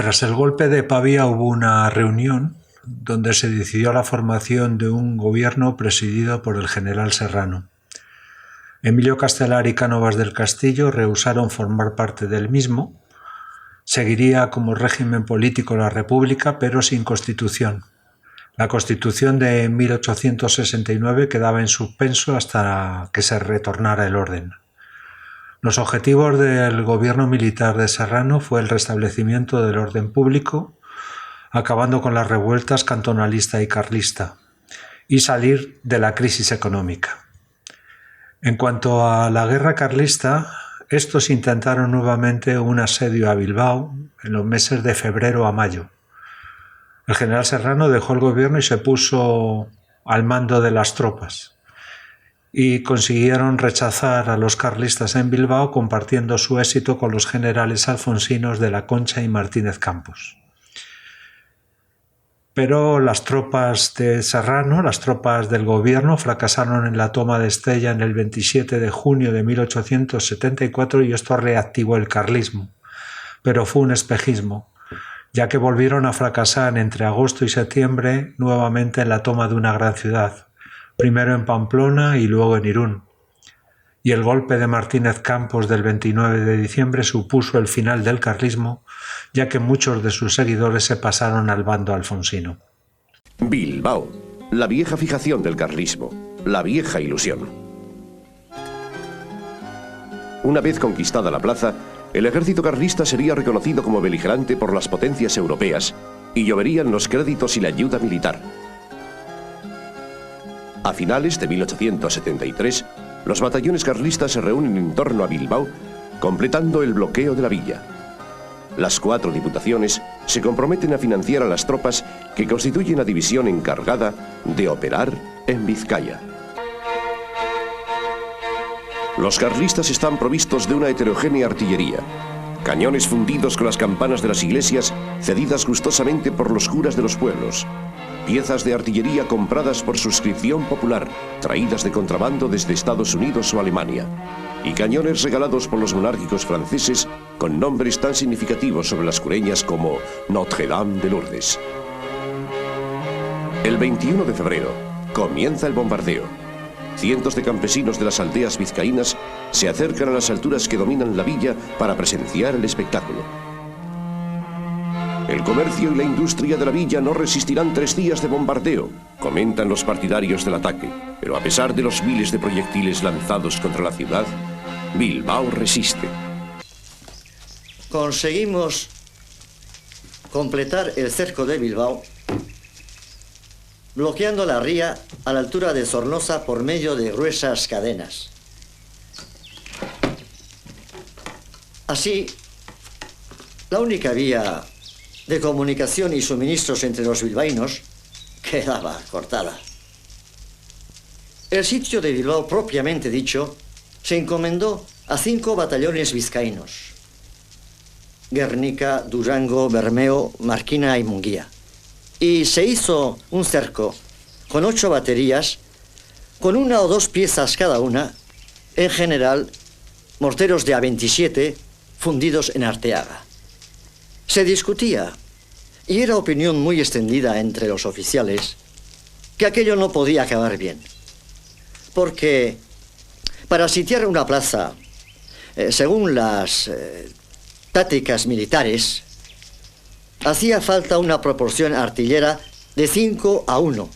Tras el golpe de Pavía hubo una reunión donde se decidió la formación de un gobierno presidido por el general Serrano. Emilio Castelar y Cánovas del Castillo rehusaron formar parte del mismo. Seguiría como régimen político la República, pero sin constitución. La Constitución de 1869 quedaba en suspenso hasta que se retornara el orden. Los objetivos del gobierno militar de Serrano fue el restablecimiento del orden público, acabando con las revueltas cantonalista y carlista, y salir de la crisis económica. En cuanto a la guerra carlista, estos intentaron nuevamente un asedio a Bilbao en los meses de febrero a mayo. El general Serrano dejó el gobierno y se puso al mando de las tropas, y consiguieron rechazar a los carlistas en Bilbao, compartiendo su éxito con los generales alfonsinos de la Concha y Martínez Campos. Pero las tropas de Serrano, las tropas del gobierno, fracasaron en la toma de Estella en el 27 de junio de 1874 y esto reactivó el carlismo. Pero fue un espejismo, ya que volvieron a fracasar entre agosto y septiembre nuevamente en la toma de una gran ciudad, primero en Pamplona y luego en Irún. Y el golpe de Martínez Campos del 29 de diciembre supuso el final del carlismo, ya que muchos de sus seguidores se pasaron al bando alfonsino. Bilbao, la vieja fijación del carlismo, la vieja ilusión. Una vez conquistada la plaza, el ejército carlista sería reconocido como beligerante por las potencias europeas y lloverían los créditos y la ayuda militar. A finales de 1873, los batallones carlistas se reúnen en torno a Bilbao, completando el bloqueo de la villa. Las 4 diputaciones se comprometen a financiar a las tropas que constituyen la división encargada de operar en Vizcaya. Los carlistas están provistos de una heterogénea artillería, cañones fundidos con las campanas de las iglesias cedidas gustosamente por los curas de los pueblos, piezas de artillería compradas por suscripción popular, traídas de contrabando desde Estados Unidos o Alemania, y cañones regalados por los monárquicos franceses con nombres tan significativos sobre las cureñas como Notre-Dame de Lourdes. El 21 de febrero comienza el bombardeo. Cientos de campesinos de las aldeas vizcaínas se acercan a las alturas que dominan la villa para presenciar el espectáculo. El comercio y la industria de la villa no resistirán 3 días de bombardeo, comentan los partidarios del ataque, pero a pesar de los miles de proyectiles lanzados contra la ciudad, Bilbao resiste. Conseguimos completar el cerco de Bilbao bloqueando la ría a la altura de Zornoza por medio de gruesas cadenas. Así, la única vía de comunicación y suministros entre los bilbaínos quedaba cortada. El sitio de Bilbao, propiamente dicho, se encomendó a 5 batallones vizcaínos: Guernica, Durango, Bermeo, Marquina y Munguía. Y se hizo un cerco con 8 baterías, con 1 o 2 piezas cada una, en general morteros de A27 fundidos en Arteaga. Se discutía, y era opinión muy extendida entre los oficiales, que aquello no podía acabar bien. Porque para sitiar una plaza, según las tácticas militares, hacía falta una proporción artillera de 5-1.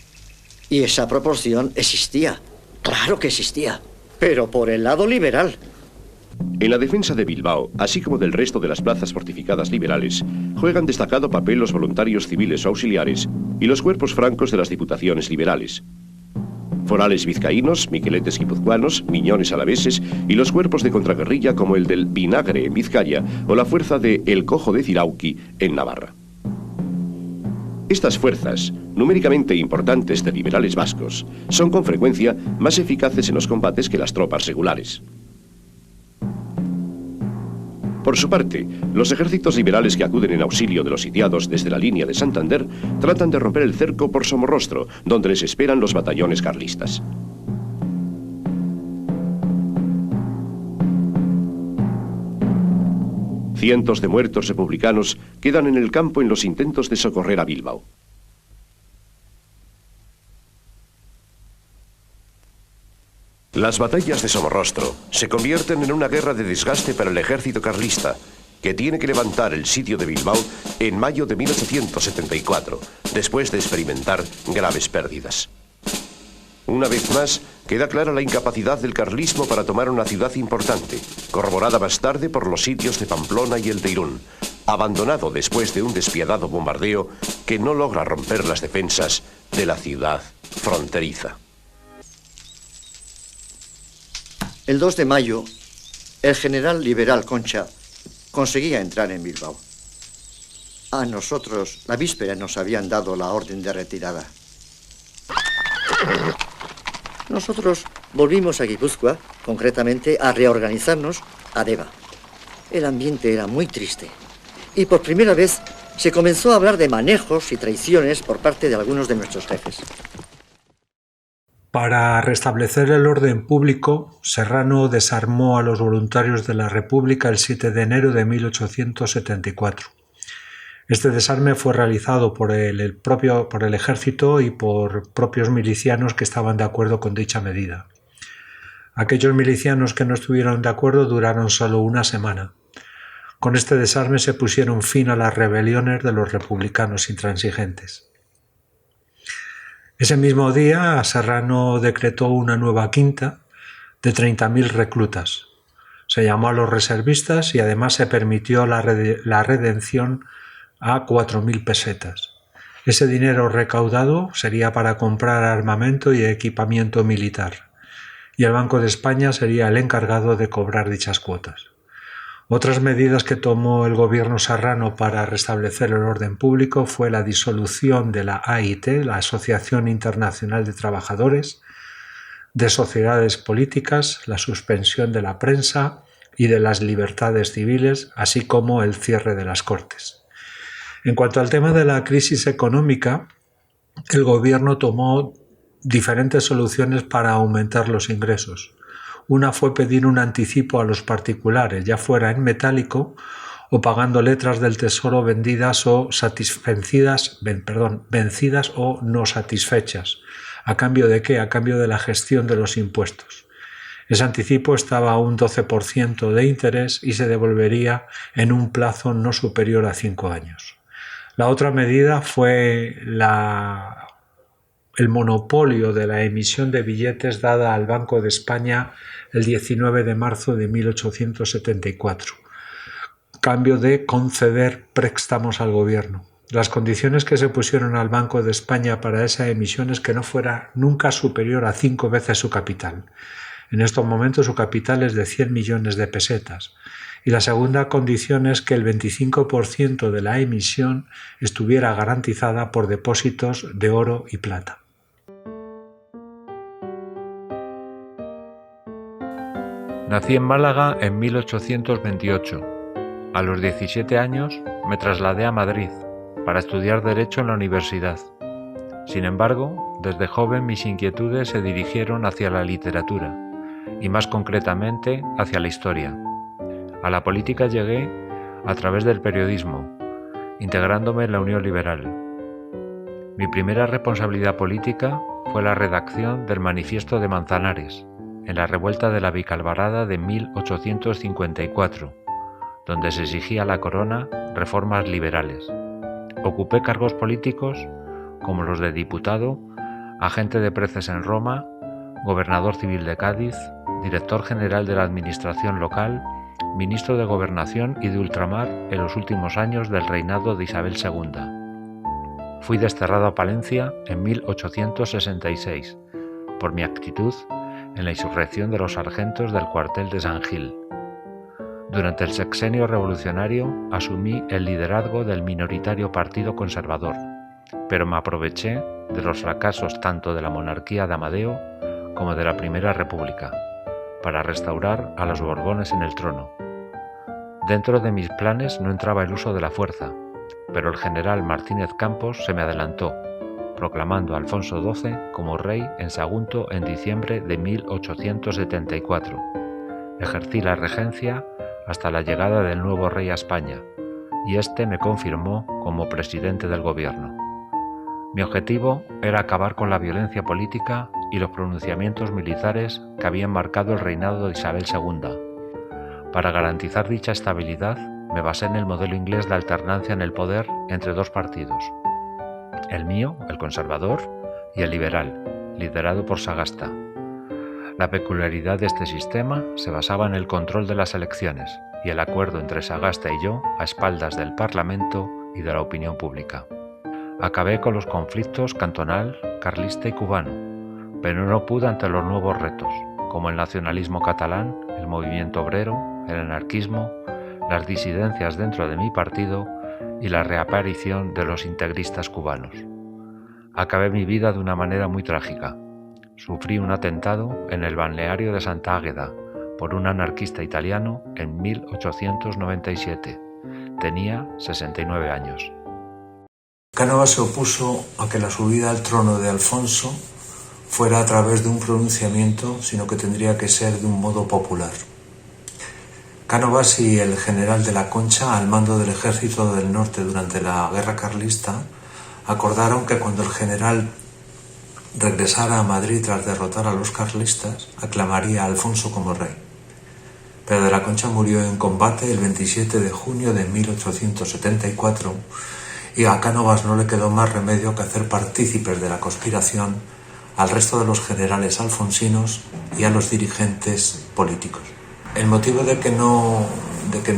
Y esa proporción existía. Claro que existía. Pero por el lado liberal. En la defensa de Bilbao, así como del resto de las plazas fortificadas liberales, juegan destacado papel los voluntarios civiles o auxiliares y los cuerpos francos de las diputaciones liberales. Forales vizcaínos, miqueletes guipuzcoanos, miñones alaveses y los cuerpos de contraguerrilla como el del Vinagre en Vizcaya o la fuerza de El Cojo de Cirauqui en Navarra. Estas fuerzas, numéricamente importantes de liberales vascos, son con frecuencia más eficaces en los combates que las tropas regulares. Por su parte, los ejércitos liberales que acuden en auxilio de los sitiados desde la línea de Santander tratan de romper el cerco por Somorrostro, donde les esperan los batallones carlistas. Cientos de muertos republicanos quedan en el campo en los intentos de socorrer a Bilbao. Las batallas de Somorrostro se convierten en una guerra de desgaste para el ejército carlista, que tiene que levantar el sitio de Bilbao en mayo de 1874, después de experimentar graves pérdidas. Una vez más, queda clara la incapacidad del carlismo para tomar una ciudad importante, corroborada más tarde por los sitios de Pamplona y el de Irún, abandonado después de un despiadado bombardeo que no logra romper las defensas de la ciudad fronteriza. El 2 de mayo, el general liberal Concha conseguía entrar en Bilbao. A nosotros, la víspera, nos habían dado la orden de retirada. Nosotros volvimos a Guipúzcoa, concretamente a reorganizarnos a Deva. El ambiente era muy triste y por primera vez se comenzó a hablar de manejos y traiciones por parte de algunos de nuestros jefes. Para restablecer el orden público, Serrano desarmó a los voluntarios de la República el 7 de enero de 1874. Este desarme fue realizado por el ejército y por propios milicianos que estaban de acuerdo con dicha medida. Aquellos milicianos que no estuvieron de acuerdo duraron solo una semana. Con este desarme se pusieron fin a las rebeliones de los republicanos intransigentes. Ese mismo día, Serrano decretó una nueva quinta de 30.000 reclutas. Se llamó a los reservistas y además se permitió la redención a 4.000 pesetas. Ese dinero recaudado sería para comprar armamento y equipamiento militar, y el Banco de España sería el encargado de cobrar dichas cuotas. Otras medidas que tomó el gobierno serrano para restablecer el orden público fue la disolución de la AIT, la Asociación Internacional de Trabajadores, de sociedades políticas, la suspensión de la prensa y de las libertades civiles, así como el cierre de las Cortes. En cuanto al tema de la crisis económica, el gobierno tomó diferentes soluciones para aumentar los ingresos. Una fue pedir un anticipo a los particulares, ya fuera en metálico o pagando letras del tesoro vencidas o no satisfechas. ¿A cambio de qué? A cambio de la gestión de los impuestos. Ese anticipo estaba a un 12% de interés y se devolvería en un plazo no superior a 5 años. La otra medida fue el monopolio de la emisión de billetes dada al Banco de España el 19 de marzo de 1874, cambio de conceder préstamos al gobierno. Las condiciones que se pusieron al Banco de España para esa emisión es que no fuera nunca superior a 5 veces su capital. En estos momentos su capital es de 100 millones de pesetas. Y la segunda condición es que el 25% de la emisión estuviera garantizada por depósitos de oro y plata. Nací en Málaga en 1828. A los 17 años me trasladé a Madrid para estudiar Derecho en la universidad. Sin embargo, desde joven mis inquietudes se dirigieron hacia la literatura y más concretamente hacia la historia. A la política llegué a través del periodismo, integrándome en la Unión Liberal. Mi primera responsabilidad política fue la redacción del Manifiesto de Manzanares, en la revuelta de la Vicalvarada de 1854, donde se exigía a la corona reformas liberales. Ocupé cargos políticos como los de diputado, agente de preces en Roma, gobernador civil de Cádiz, director general de la administración local, ministro de Gobernación y de Ultramar en los últimos años del reinado de Isabel II. Fui desterrado a Palencia en 1866 por mi actitud en la insurrección de los sargentos del cuartel de San Gil. Durante el sexenio revolucionario asumí el liderazgo del minoritario Partido Conservador, pero me aproveché de los fracasos tanto de la monarquía de Amadeo como de la Primera República para restaurar a los Borbones en el trono. Dentro de mis planes no entraba el uso de la fuerza, pero el general Martínez Campos se me adelantó, proclamando a Alfonso XII como rey en Sagunto en diciembre de 1874. Ejercí la regencia hasta la llegada del nuevo rey a España, y este me confirmó como presidente del gobierno. Mi objetivo era acabar con la violencia política y los pronunciamientos militares que habían marcado el reinado de Isabel II. Para garantizar dicha estabilidad, me basé en el modelo inglés de alternancia en el poder entre dos partidos, el mío, el conservador, y el liberal, liderado por Sagasta. La peculiaridad de este sistema se basaba en el control de las elecciones y el acuerdo entre Sagasta y yo a espaldas del Parlamento y de la opinión pública. Acabé con los conflictos cantonal, carlista y cubano, pero no pude ante los nuevos retos, como el nacionalismo catalán, el movimiento obrero, el anarquismo, las disidencias dentro de mi partido y la reaparición de los integristas cubanos. Acabé mi vida de una manera muy trágica. Sufrí un atentado en el balneario de Santa Águeda por un anarquista italiano en 1897. Tenía 69 años. Cánovas se opuso a que la subida al trono de Alfonso fuera a través de un pronunciamiento, sino que tendría que ser de un modo popular. Cánovas y el general de la Concha, al mando del ejército del norte durante la guerra carlista, acordaron que cuando el general regresara a Madrid tras derrotar a los carlistas, aclamaría a Alfonso como rey. Pero de la Concha murió en combate el 27 de junio de 1874 y a Cánovas no le quedó más remedio que hacer partícipes de la conspiración al resto de los generales alfonsinos y a los dirigentes políticos. El motivo de que no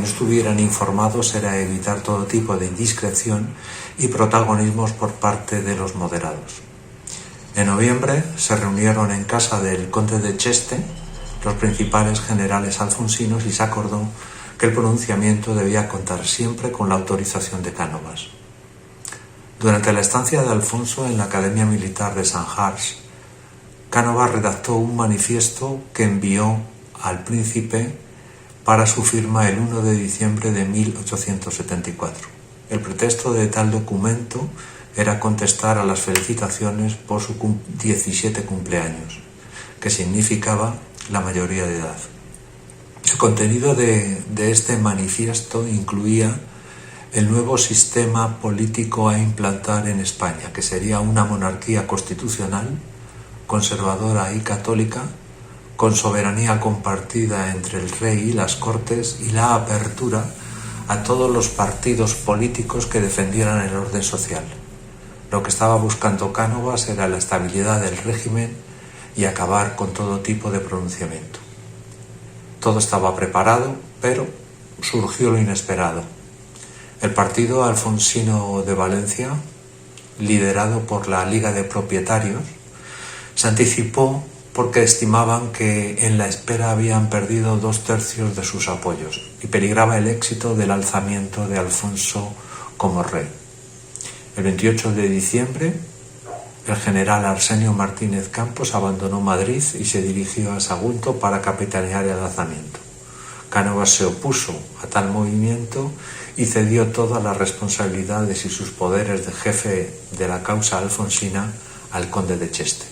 estuvieran informados era evitar todo tipo de indiscreción y protagonismos por parte de los moderados. En noviembre se reunieron en casa del conde de Cheste los principales generales alfonsinos y se acordó que el pronunciamiento debía contar siempre con la autorización de Cánovas. Durante la estancia de Alfonso en la Academia Militar de Sanjars, Cánovas redactó un manifiesto que envió al príncipe para su firma el 1 de diciembre de 1874. El pretexto de tal documento era contestar a las felicitaciones por su 17 cumpleaños, que significaba la mayoría de edad. El contenido de este manifiesto incluía el nuevo sistema político a implantar en España, que sería una monarquía constitucional, conservadora y católica, con soberanía compartida entre el rey y las Cortes y la apertura a todos los partidos políticos que defendieran el orden social. Lo que estaba buscando Cánovas era la estabilidad del régimen y acabar con todo tipo de pronunciamiento. Todo estaba preparado, pero surgió lo inesperado. El partido alfonsino de Valencia, liderado por la Liga de Propietarios, se anticipó porque estimaban que en la espera habían perdido 2/3 de sus apoyos y peligraba el éxito del alzamiento de Alfonso como rey. El 28 de diciembre, el general Arsenio Martínez Campos abandonó Madrid y se dirigió a Sagunto para capitanear el alzamiento. Cánovas se opuso a tal movimiento y cedió todas las responsabilidades y sus poderes de jefe de la causa alfonsina al conde de Cheste.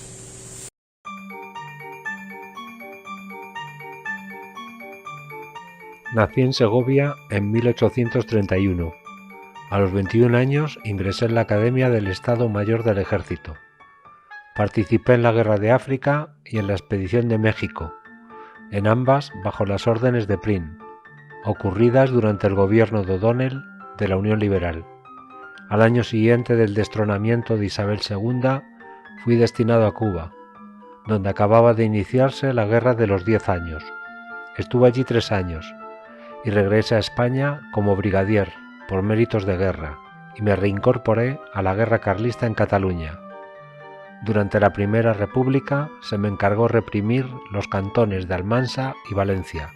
Nací en Segovia en 1831. A los 21 años ingresé en la Academia del Estado Mayor del Ejército. Participé en la Guerra de África y en la Expedición de México, en ambas bajo las órdenes de Prim, ocurridas durante el gobierno de O'Donnell de la Unión Liberal. Al año siguiente del destronamiento de Isabel II, fui destinado a Cuba, donde acababa de iniciarse la Guerra de los 10 años. Estuve allí 3 años y regresé a España como brigadier por méritos de guerra y me reincorporé a la guerra carlista en Cataluña. Durante la Primera República se me encargó reprimir los cantones de Almansa y Valencia,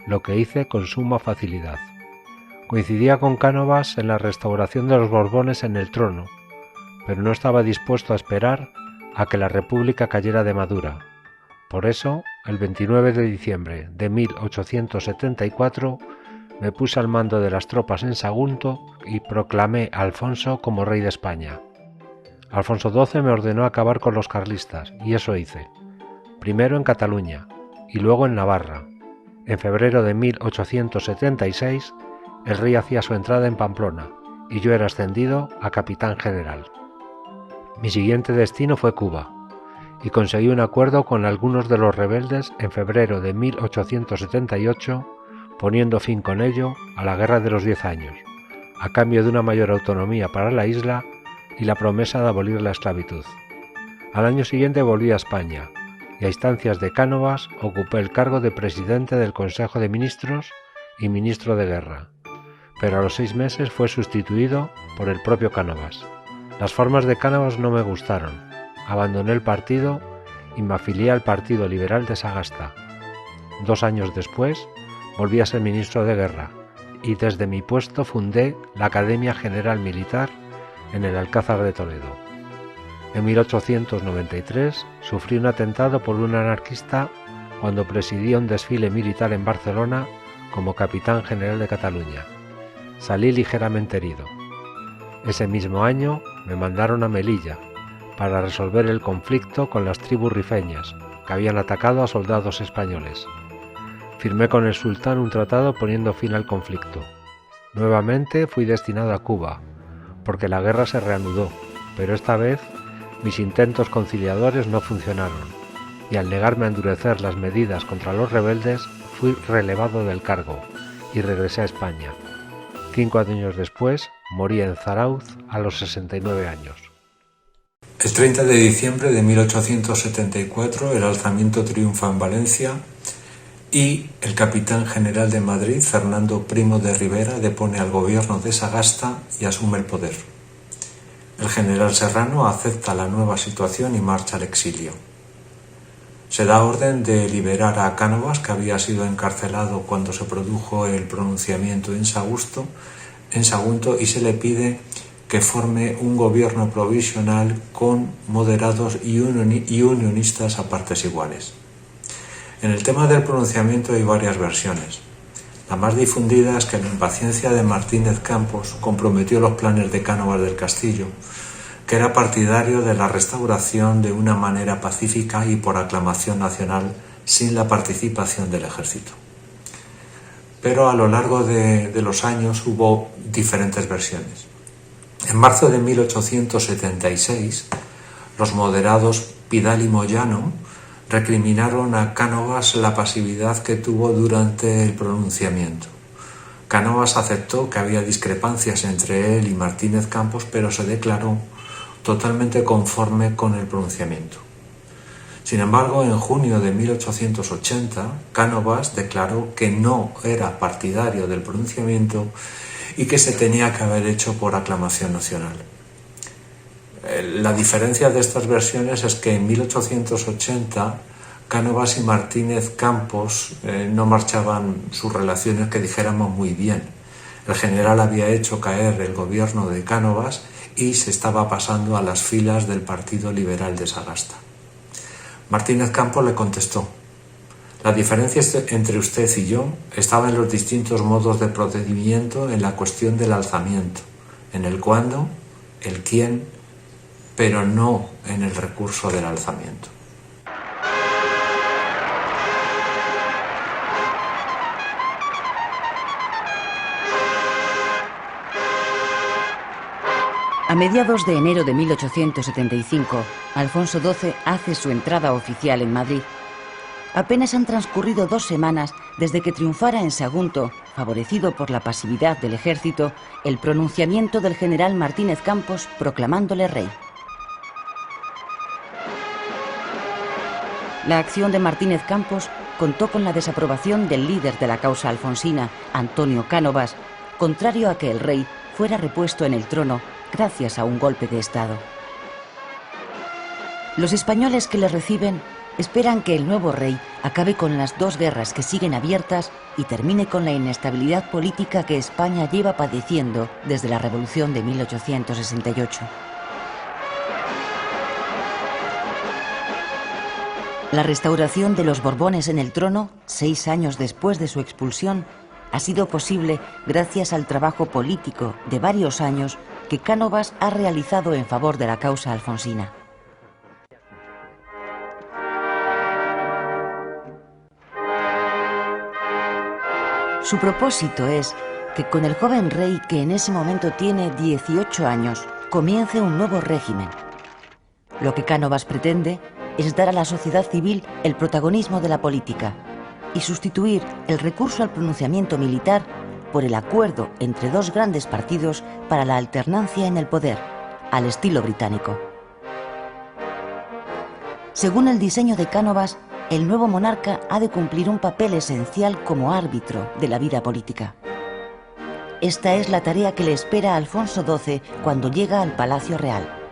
lo que hice con suma facilidad. Coincidía con Cánovas en la restauración de los Borbones en el trono, pero no estaba dispuesto a esperar a que la República cayera de madura. Por eso, el 29 de diciembre de 1874, me puse al mando de las tropas en Sagunto y proclamé a Alfonso como rey de España. Alfonso XII me ordenó acabar con los carlistas, y eso hice, primero en Cataluña y luego en Navarra, En febrero de 1876, el rey hacía su entrada en Pamplona y yo era ascendido a capitán general. Mi siguiente destino fue Cuba, y conseguí un acuerdo con algunos de los rebeldes en febrero de 1878, poniendo fin con ello a la Guerra de los 10 años, a cambio de una mayor autonomía para la isla y la promesa de abolir la esclavitud. Al año siguiente volví a España, y a instancias de Cánovas ocupé el cargo de presidente del Consejo de Ministros y ministro de Guerra, pero a los 6 meses fue sustituido por el propio Cánovas. Las formas de Cánovas no me gustaron, abandoné el partido y me afilié al Partido Liberal de Sagasta. 2 años después volví a ser ministro de Guerra y desde mi puesto fundé la Academia General Militar en el Alcázar de Toledo. En 1893 sufrí un atentado por un anarquista cuando presidía un desfile militar en Barcelona como capitán general de Cataluña. Salí ligeramente herido. Ese mismo año me mandaron a Melilla para resolver el conflicto con las tribus rifeñas que habían atacado a soldados españoles. Firmé con el sultán un tratado poniendo fin al conflicto. Nuevamente fui destinado a Cuba, porque la guerra se reanudó, pero esta vez mis intentos conciliadores no funcionaron, y al negarme a endurecer las medidas contra los rebeldes, fui relevado del cargo y regresé a España. 5 años después, morí en Zarauz a los 69 años. El 30 de diciembre de 1874 el alzamiento triunfa en Valencia y el capitán general de Madrid, Fernando Primo de Rivera, depone al gobierno de Sagasta y asume el poder. El general Serrano acepta la nueva situación y marcha al exilio. Se da orden de liberar a Cánovas, que había sido encarcelado cuando se produjo el pronunciamiento en Sagunto, y se le pide que forme un gobierno provisional con moderados y unionistas a partes iguales. En el tema del pronunciamiento hay varias versiones. La más difundida es que la impaciencia de Martínez Campos comprometió los planes de Cánovas del Castillo, que era partidario de la restauración de una manera pacífica y por aclamación nacional sin la participación del ejército. Pero a lo largo de los años hubo diferentes versiones. En marzo de 1876, los moderados Pidal y Moyano recriminaron a Cánovas la pasividad que tuvo durante el pronunciamiento. Cánovas aceptó que había discrepancias entre él y Martínez Campos, pero se declaró totalmente conforme con el pronunciamiento. Sin embargo, en junio de 1880, Cánovas declaró que no era partidario del pronunciamiento y que se tenía que haber hecho por aclamación nacional. La diferencia de estas versiones es que en 1880 Cánovas y Martínez Campos no marchaban sus relaciones, que dijéramos, muy bien. El general había hecho caer el gobierno de Cánovas y se estaba pasando a las filas del Partido Liberal de Sagasta. Martínez Campos le contestó: la diferencia entre usted y yo estaba en los distintos modos de procedimiento en la cuestión del alzamiento, en el cuándo, el quién, pero no en el recurso del alzamiento. A mediados de enero de 1875, Alfonso XII hace su entrada oficial en Madrid. Apenas han transcurrido 2 semanas desde que triunfara en Sagunto, favorecido por la pasividad del ejército, el pronunciamiento del general Martínez Campos proclamándole rey. La acción de Martínez Campos contó con la desaprobación del líder de la causa alfonsina, Antonio Cánovas, contrario a que el rey fuera repuesto en el trono gracias a un golpe de Estado. Los españoles que le reciben esperan que el nuevo rey acabe con las 2 guerras que siguen abiertas y termine con la inestabilidad política que España lleva padeciendo desde la Revolución de 1868. La restauración de los Borbones en el trono, 6 años después de su expulsión, ha sido posible gracias al trabajo político de varios años que Cánovas ha realizado en favor de la causa alfonsina. Su propósito es que con el joven rey, que en ese momento tiene 18 años, comience un nuevo régimen. Lo que Cánovas pretende es dar a la sociedad civil el protagonismo de la política y sustituir el recurso al pronunciamiento militar por el acuerdo entre dos grandes partidos para la alternancia en el poder, al estilo británico. Según el diseño de Cánovas, el nuevo monarca ha de cumplir un papel esencial como árbitro de la vida política. Esta es la tarea que le espera a Alfonso XII cuando llega al Palacio Real.